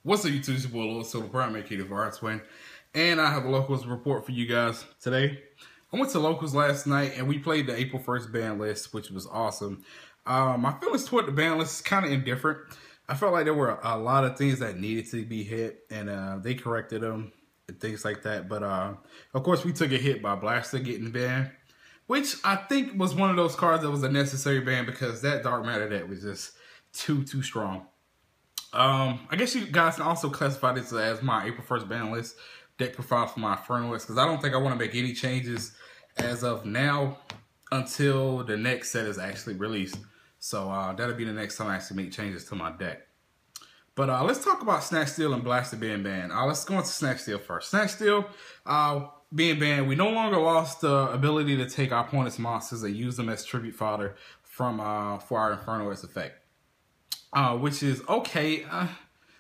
What's up, YouTube? It's your boy, Lil Silver, Prime Creative Arts Wing, and I have a locals report for you guys today. I went to locals last night, and we played the April 1st ban list, which was awesome. My feelings toward the ban list is kind of indifferent. I felt like there were a lot of things that needed to be hit, and they corrected them and things like that. But of course, we took a hit by Blaster getting banned, which I think was one of those cards that was a necessary ban because that Dark Matter deck was just too strong. I guess you guys can also classify this as my April 1st ban list deck profile for my Infernoids, because I don't think I want to make any changes as of now until the next set is actually released. So that'll be the next time I actually make changes to my deck. But let's talk about Snatch Steal and Blaster being banned. Let's go into Snatch Steal first. Snatch Steal being banned, we no longer lost the ability to take our opponent's monsters and use them as tribute fodder from for our Infernoid's effect. Which is okay.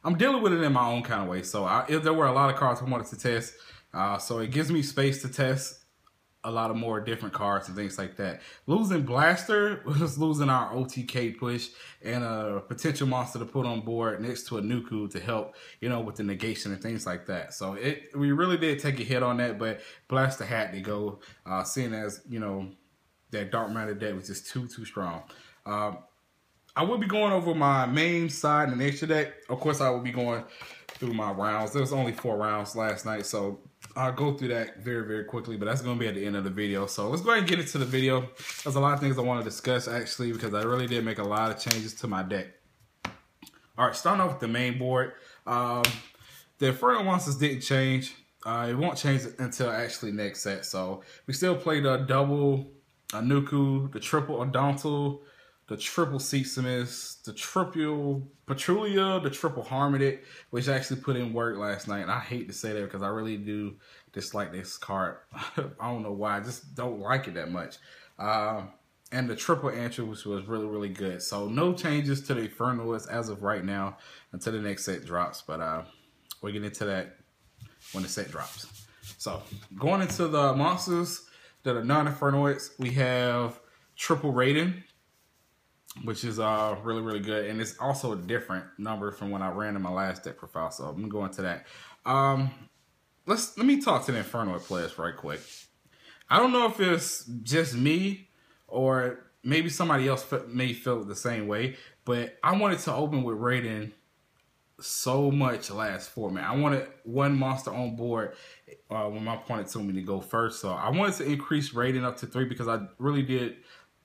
I'm dealing with it in my own kind of way. So there were a lot of cards I wanted to test. So it gives me space to test a lot of more different cards and things like that. Losing Blaster was losing our OTK push and a potential monster to put on board next to a Onuncu to help, with the negation and things like that. So we really did take a hit on that, but Blaster had to go, seeing as, that Dark Matter deck was just too strong. I will be going over my main side and extra deck. Of course, I will be going through my rounds. There was only 4 rounds last night, so I'll go through that very quickly, but that's going to be at the end of the video. So let's go ahead and get into the video. There's a lot of things I want to discuss, actually, because I really did make a lot of changes to my deck. All right, starting off with the main board. The Inferno monsters didn't change. It won't change until actually next set. So we still played a double Onuncu, the triple Attondel, the triple Seitsemas, the triple Patrulea, the triple Harmadik, which actually put in work last night. And I hate to say that because I really do dislike this card. I don't know why. I just don't like it that much. And the triple Antra, which was really good. So no changes to the Infernoids as of right now until the next set drops. But we'll get into that when the set drops. So going into the monsters that are non-Infernoids, we have triple Raiden, which is really good, and it's also a different number from when I ran in my last deck profile. So I'm gonna go into that. Let me talk to the Infernoid players right quick. I don't know if it's just me or maybe somebody else may feel the same way, but I wanted to open with Raiden so much last format. I wanted one monster on board when my opponent told me to go first. So I wanted to increase Raiden up to 3 because I really did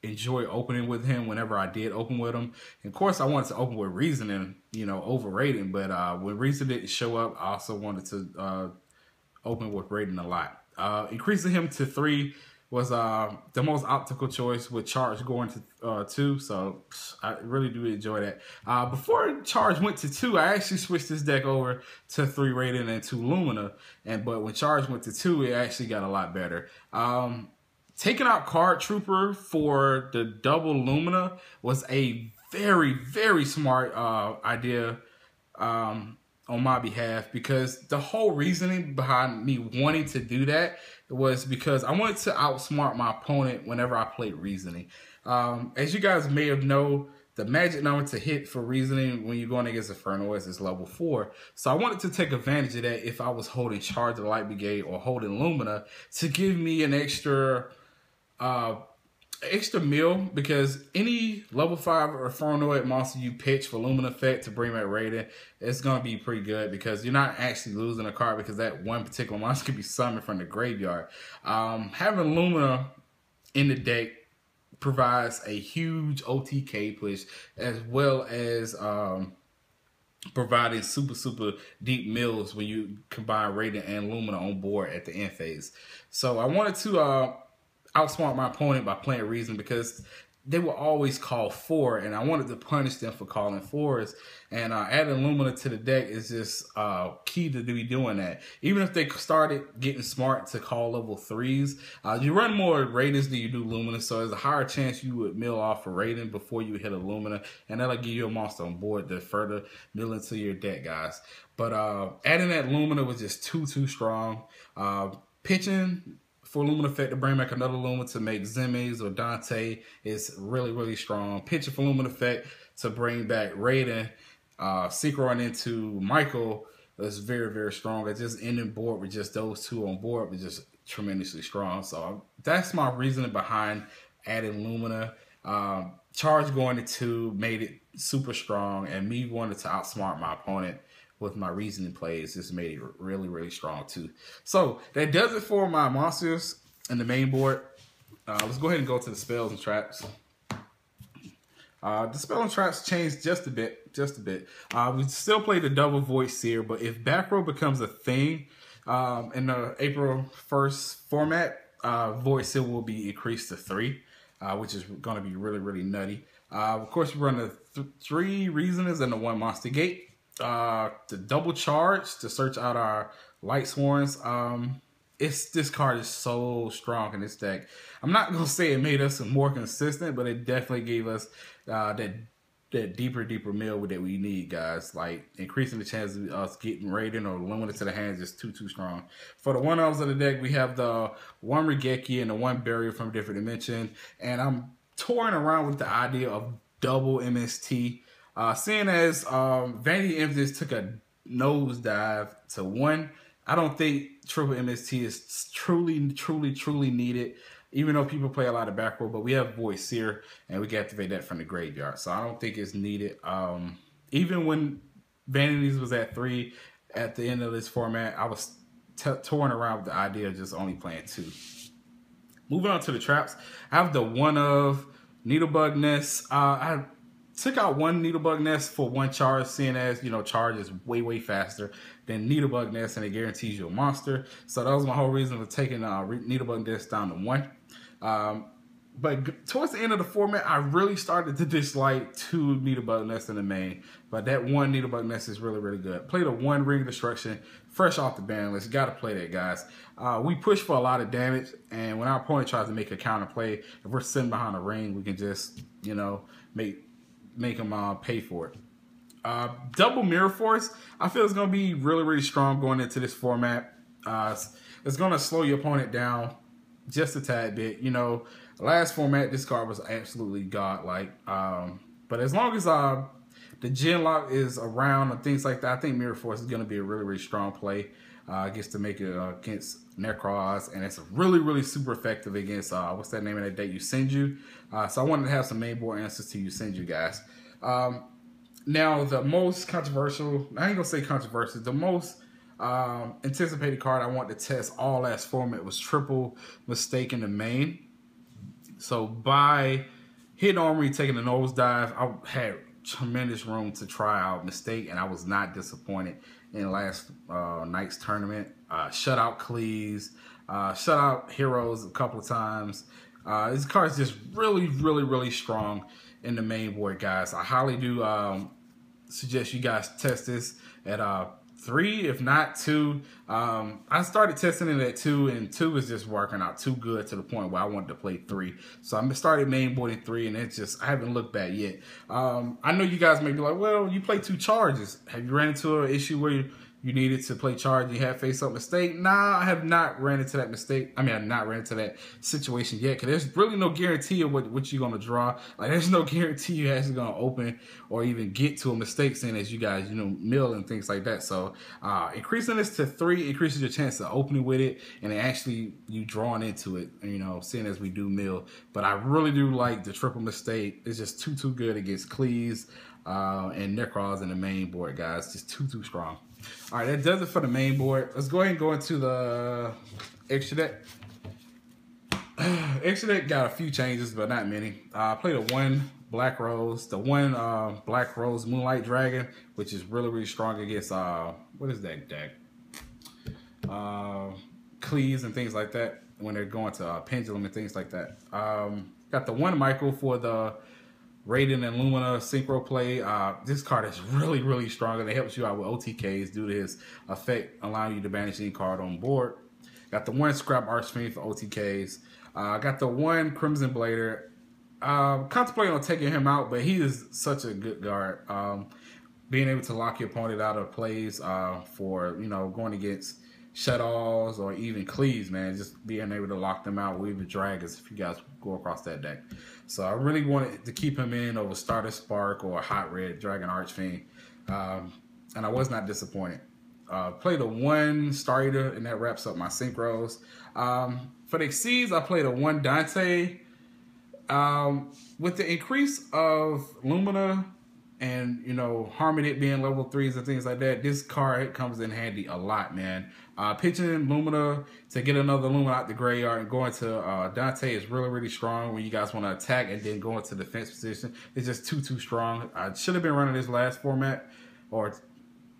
enjoy opening with him whenever I did open with him. And of course, I wanted to open with Reasoning, over Raiden. But when Reason didn't show up, I also wanted to open with Raiden a lot. Increasing him to 3 was the most optical choice, with Charge going to 2. So I really do enjoy that. Before Charge went to 2, I actually switched this deck over to 3 Raiden and 2 Lumina. But when Charge went to 2, it actually got a lot better. Taking out Card Trooper for the double Lumina was a very smart idea on my behalf, because the whole reasoning behind me wanting to do that was because I wanted to outsmart my opponent whenever I played Reasoning. As you guys may have known, the magic number to hit for Reasoning when you're going against Infernoids is level 4. So I wanted to take advantage of that if I was holding Charge of the Light Brigade or holding Lumina, to give me an extra meal, because any level 5 or Infernoid monster you pitch for Lumina effect to bring back Raiden, it's going to be pretty good, because you're not actually losing a card, because that one particular monster can be summoned from the graveyard. Having Lumina in the deck provides a huge OTK push, as well as providing super deep mills when you combine Raiden and Lumina on board at the end phase. So I wanted to outsmart my opponent by playing Reason, because they will always call 4, and I wanted to punish them for calling 4s. And adding Lumina to the deck is just key to be doing that. Even if they started getting smart to call level 3s, you run more Raidens than you do Lumina, so there's a higher chance you would mill off a Raiden before you hit a Lumina, and that'll give you a monster on board to further mill into your deck, guys. But adding that Lumina was just too strong. Pitching for Lumina effect to bring back another Lumina to make Zemes or Dante is really strong. Pitching for Lumina effect to bring back Raiden Synchroing into Michael is very, very strong. It just ending board with just those two on board was just tremendously strong. So that's my reasoning behind adding Lumina. Charge going to 2 made it super strong, and me wanting to outsmart my opponent with my reasoning plays just made it really, really strong too. So that does it for my monsters in the main board. Let's go ahead and go to the spells and traps. The spell and traps changed just a bit, we still play the double Void Seer, but if back row becomes a thing in the April 1st format, Void Seer will be increased to 3, which is going to be really, really nutty. Of course, we run the 3 Reasoners and the 1 Monster Gate. The double charge to search out our Lightsworns. This card is so strong in this deck. I'm not gonna say it made us more consistent, but it definitely gave us that deeper meal that we need, guys. Like increasing the chances of us getting Raiden or Lumina to the hands is too strong. For the 1-ofs of the deck, we have the 1 Raigeki and the 1 Barrier from a different dimension, and I'm toying around with the idea of double MST. Seeing as Vanity Emphasis took a nosedive to 1, I don't think triple MST is truly needed, even though people play a lot of back row, but we have Void Seer, and we can activate that from the graveyard. So I don't think it's needed. Even when Vanities was at 3 at the end of this format, I was toying around with the idea of just only playing 2. Moving on to the traps, I have the 1 of Needlebug Nest. I took out 1 Needlebug Nest for 1 charge, seeing as, you know, charge is way faster than Needlebug Nest, and it guarantees you a monster. So that was my whole reason for taking Needlebug Nest down to 1. But towards the end of the format, I really started to dislike 2 Needlebug Nests in the main. But that 1 Needlebug Nest is really good. Played a 1 Ring of Destruction fresh off the ban list. Got to play that, guys. We push for a lot of damage, and when our opponent tries to make a counter play, if we're sitting behind a ring, we can just, you know, make them pay for it. Double Mirror Force, I feel it's going to be really strong going into this format. It's going to slow your opponent down just a tad bit. You know, last format, this card was absolutely godlike. But as long as the Gen Lock is around and things like that, I think Mirror Force is going to be a really strong play. Gets to make it against Necros, and it's really super effective against what's that name of that deck, Yusenju. So I wanted to have some main board answers to Yusenju, guys. Now the most controversial, I ain't gonna say controversial, the most anticipated card I want to test all last format was Triple Mistake in the main. So by Hidden Armory taking a nosedive, I had tremendous room to try out Mistake, and I was not disappointed in last night's tournament. Shut out Cleese, shut out Heroes a couple of times. This card is just really strong in the main board, guys. I highly do suggest you guys test this at 3, if not 2. I started testing it at 2, and 2 is just working out too good to the point where I wanted to play 3. So I started main boarding 3, and it's just, I haven't looked back yet. I know you guys may be like, well, you play 2 charges. Have you ran into an issue where you needed to play charge and you had face up mistake? Nah, I have not ran into that mistake. I mean, I've not ran into that situation yet, because there's really no guarantee of what you're going to draw. Like, there's no guarantee you're actually going to open or even get to a mistake, seeing as you guys, you know, mill and things like that. So increasing this to 3 increases your chance of opening with it, and actually you drawing into it, you know, seeing as we do mill. But I really do like the triple mistake. It's just too good against Cleese and Necros in the main board, guys. Just too strong. All right, that does it for the main board. Let's go ahead and go into the extra deck. Extra deck got a few changes, but not many. I played a 1 Black Rose, the 1 Black Rose Moonlight Dragon, which is really strong against what is that deck? Cleese and things like that when they're going to Pendulum and things like that. Got the 1 Michael for the Raiden and Lumina Synchro play. This card is really strong, and it helps you out with OTKs due to his effect, allowing you to banish any card on board. Got the 1 Scrap Archfiend for OTKs. Got the 1 Crimson Blader. Contemplating on taking him out, but he is such a good guard. Being able to lock your opponent out of plays for, you know, going against Shut-Alls or even Cleese, man, just being able to lock them out with even Dragons if you guys go across that deck. So I really wanted to keep him in over Starter Spark or Hot Red Dragon Archfiend. And I was not disappointed. Played a 1 Star Eater, and that wraps up my synchros. For the Exceeds, I played a 1 Dante. With the increase of Lumina and, you know, Harmadik being level 3s and things like that, this card comes in handy a lot, man. Pitching Lumina to get another Lumina out the graveyard and going to Dante is really, really strong when you guys want to attack and then go into defense position. It's just too strong. I should have been running this last format, or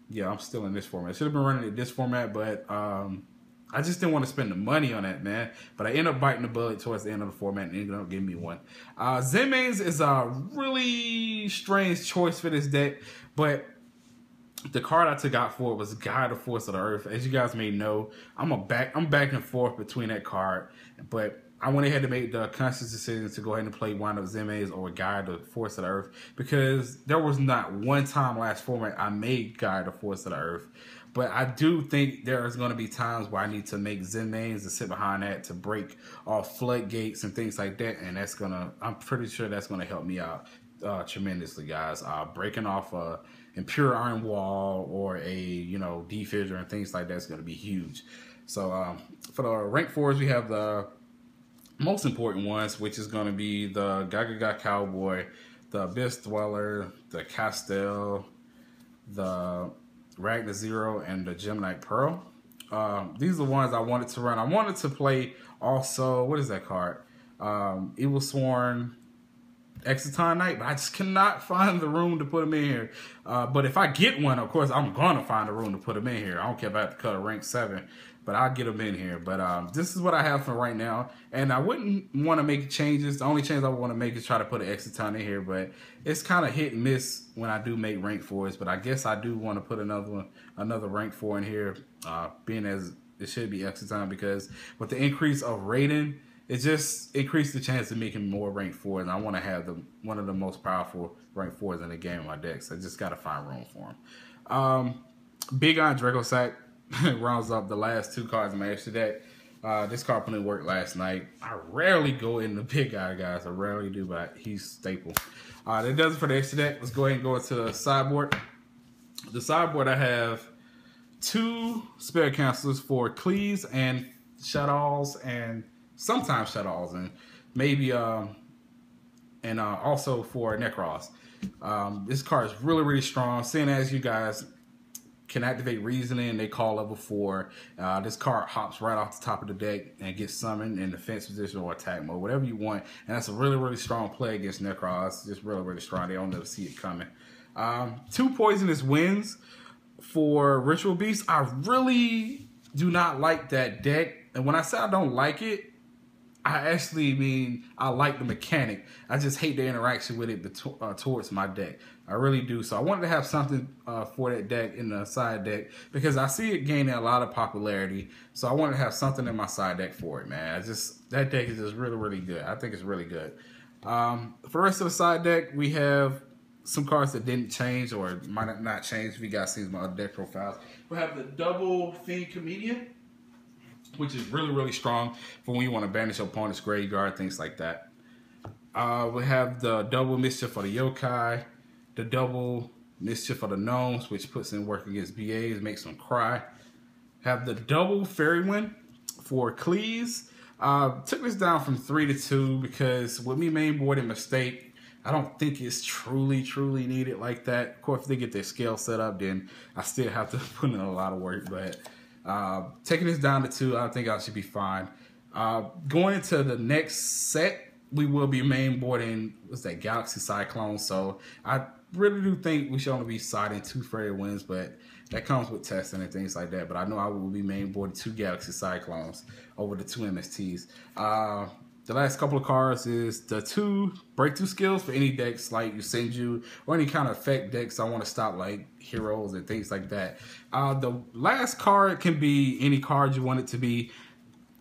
yeah, I'm still in this format. Should have been running it this format, but I just didn't want to spend the money on that, man. But I ended up biting the bullet towards the end of the format and ended up giving me one. Zenmaines is a really strange choice for this deck, but the card I took out for it was Guide the Force of the Earth. As you guys may know, I'm back and forth between that card, but I went ahead to make the conscious decision to go ahead and play Wind Up Zenmaines or Guide the Force of the Earth, because there was not one time last format I made Guide the Force of the Earth. But I do think there's going to be times where I need to make Zenmaines to sit behind that to break off floodgates and things like that, and that's gonna, I'm pretty sure that's gonna help me out tremendously, guys. Breaking off a Impure Iron Wall or a, you know, Defisher and things like that's gonna be huge. So for the rank 4s, we have the most important ones, which is gonna be the Gaga Cowboy, the Abyss Dweller, the Castell, the Ragnar Zero, and the Gemini Pearl. These are the ones I wanted to run. I wanted to play also, what is that card? Evil Sworn Exciton Knight, but I just cannot find the room to put them in here. But if I get one, of course, I'm going to find a room to put them in here. I don't care if I have to cut a rank 7, but I'll get them in here. But this is what I have for right now. And I wouldn't want to make changes. The only change I want to make is try to put an Exciton in here, but it's kind of hit and miss when I do make rank 4s. But I guess I do want to put another rank 4 in here, being as it should be Exciton, because with the increase of Raiden, it just increased the chance of making more rank 4s, and I want to have one of the most powerful rank 4s in the game in my decks. I just got to find room for them. Big Iron Dracosack rounds up the last 2 cards in my extra deck. This card put in work last night. I rarely go in the Big Eye, guys. I rarely do, but he's staple. That does it for the extra deck. Let's go ahead and go into the sideboard. The sideboard, I have 2 spell cancelers for Cleaves and Shadows, and sometimes Shadows, and maybe also for Necros. This card is really, really strong. Seeing as you guys can activate Reasoning, they call level 4. This card hops right off the top of the deck and gets summoned in defense position or attack mode, whatever you want. And that's a really, really strong play against Necros. Just really, really strong. They don't never see it coming. 2 Poisonous Winds for Ritual Beast. I really do not like that deck. And when I say I don't like it, I actually mean I like the mechanic. I just hate the interaction with it towards my deck. I really do. So I wanted to have something for that deck in the side deck, because I see it gaining a lot of popularity. So I wanted to have something in my side deck for it, man. That deck is just really, really good. I think it's really good. For the rest of the side deck, we have some cards that didn't change or might not change if you guys seen my other deck profiles. We have the double Fiend Comedian, which is really, really strong for when you want to banish your opponent's graveyard, things like that. We have the double Mischief for the Yokai, the double Mischief for the Gnomes, which puts in work against BAs, makes them cry. Have the double Fairy Wind for Cleaves. Took this down from 3 to 2 because with me mainboarding Mistake, I don't think it's truly needed like that. Of course, if they get their scale set up, then I still have to put in a lot of work, but taking this down to 2, I think I should be fine. Going into the next set, we will be mainboarding, what's that, Galaxy Cyclone. So I really do think we should only be siding 2 Fairy Winds, but that comes with testing and things like that. But I know I will be mainboarding 2 Galaxy Cyclones over the 2 MSTs. The last couple of cards is the 2 breakthrough skills for any decks like Yusenju or any kind of effect decks I want to stop, like heroes and things like that. The last card can be any card you want it to be,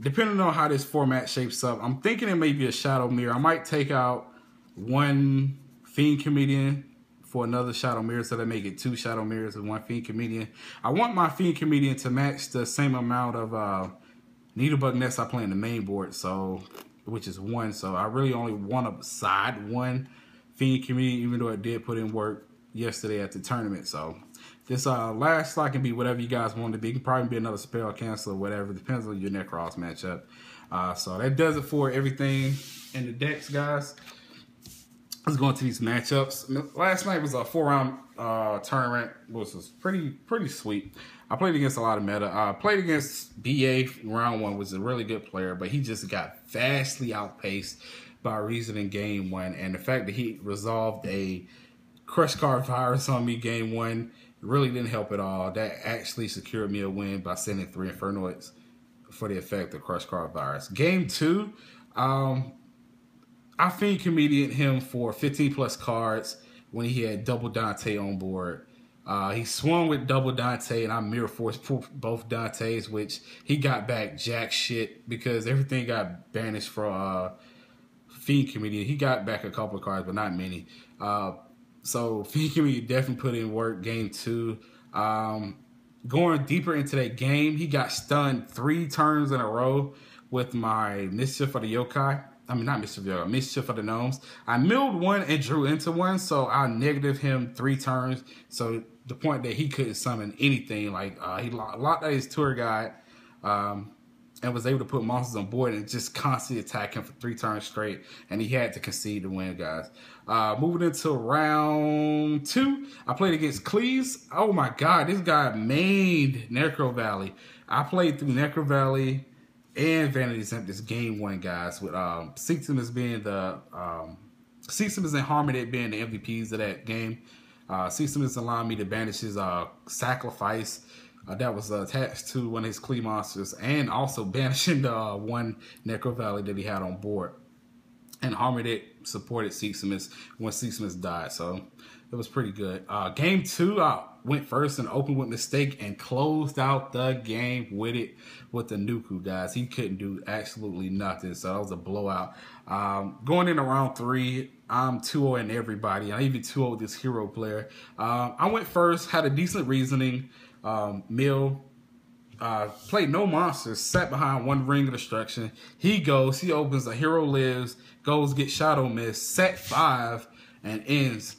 depending on how this format shapes up. I'm thinking it may be a Shadow Mirror. I might take out 1 Fiend Comedian for another Shadow Mirror, so that make it 2 Shadow Mirrors and 1 Fiend Comedian. I want my Fiend Comedian to match the same amount of Needlebug Nest I play in the main board, so which is 1. So I really only want to side 1 Fiend Comedian, even though it did put in work. yesterday at the tournament. So this last slot can be whatever you guys want it to be. It can probably be another spell cancel or whatever. Depends on your Necros matchup. So that does it for everything in the decks, guys. Let's go into these matchups. Last night was a 4-round tournament, which was pretty sweet. I played against a lot of meta. I played against BA round 1, was a really good player, but he just got vastly outpaced by reason in game 1. And the fact that he resolved a crush card virus on me game 1 really didn't help at all. That actually secured me a win by sending 3 Infernoids for the effect of crush card virus. Game 2, I Fiend Comedian him for 15 plus cards when he had double Dante on board. He swung with double Dante, and I mirror forced both Dantes, which he got back jack shit because everything got banished for Fiend Comedian. He got back a couple of cards, but not many. So Fiend Comedian definitely put in work game 2. Going deeper into that game, he got stunned 3 turns in a row with my Mischief of the Yokai. I mean, not Mischief of the Yokai, Mischief of the Gnomes. I milled 1 and drew into 1, so I negative him 3 turns. So the point that he couldn't summon anything, like he locked out his tour guide and was able to put monsters on board and just constantly attack him for 3 turns straight, and he had to concede to win, guys. Moving into round 2, I played against Cleese. Oh my god, this guy mained Necro Valley. I played through Necro Valley and Vanity Tempest game 1, guys, with Seitsemas being the Seitsemas and Harmadik being the MVPs of that game. Seitsemas allowed me to banish his sacrifice that was attached to one of his Klee monsters, and also banishing the 1 Necro Valley that he had on board. And Harmadik supported Seitsemas when Seitsemas died, so it was pretty good. Game 2, I went first and opened with mistake and closed out the game with it with the Onuncu, guys. He couldn't do absolutely nothing, so that was a blowout. Going into round 3, I'm 2-0 in everybody. I even 2-0 with this hero player. I went first, had a decent reasoning. Played no monsters, sat behind 1 Ring of Destruction. He opens, a hero lives, goes get Shadow Mist, set 5, and ends.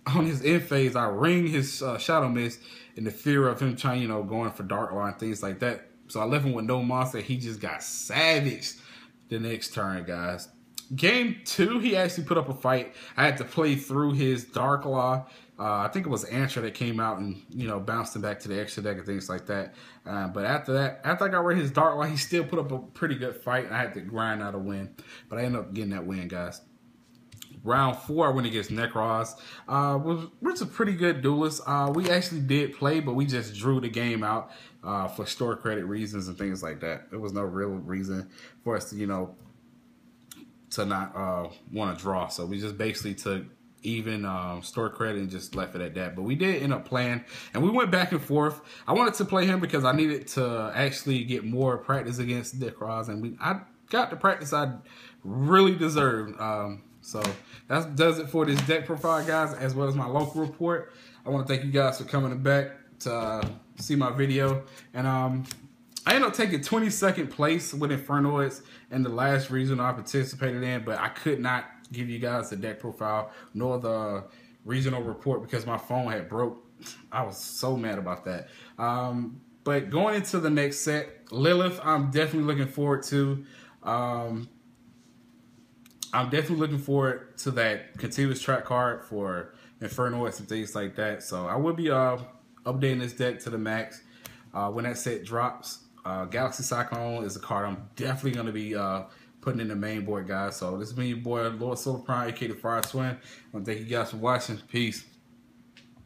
On his end phase, I ring his Shadow Mist in the fear of him trying, going for Dark Law and things like that. So I left him with no monster. He just got savaged the next turn, guys. Game 2, he actually put up a fight. I had to play through his Dark Law. I think it was Antra that came out and, bounced him back to the extra deck and things like that. But after I got rid of his Dark Law, he still put up a pretty good fight, and I had to grind out a win. But I ended up getting that win, guys. Round 4, I went against Necros. Was a pretty good duelist. We actually did play, but we just drew the game out for store credit reasons and things like that. There was no real reason for us to, to not want to draw. So we just basically took even store credit and just left it at that. But we did end up playing, and we went back and forth. I wanted to play him because I needed to actually get more practice against Necros, and I got the practice I really deserved. So that does it for this deck profile, guys, as well as my local report. I want to thank you guys for coming back to see my video. And I ended up taking 22nd place with Infernoids in the last regional I participated in, but I could not give you guys the deck profile nor the regional report because my phone had broke. I was so mad about that. But going into the next set, Lilith, I'm definitely looking forward to. I'm definitely looking forward to that continuous track card for Infernoids and things like that. So I will be updating this deck to the max when that set drops. Galaxy Cyclone is a card I'm definitely going to be putting in the main board, guys. So this has been your boy, Lord Solar Prime, aka the Fire Twin. I want to thank you guys for watching. Peace.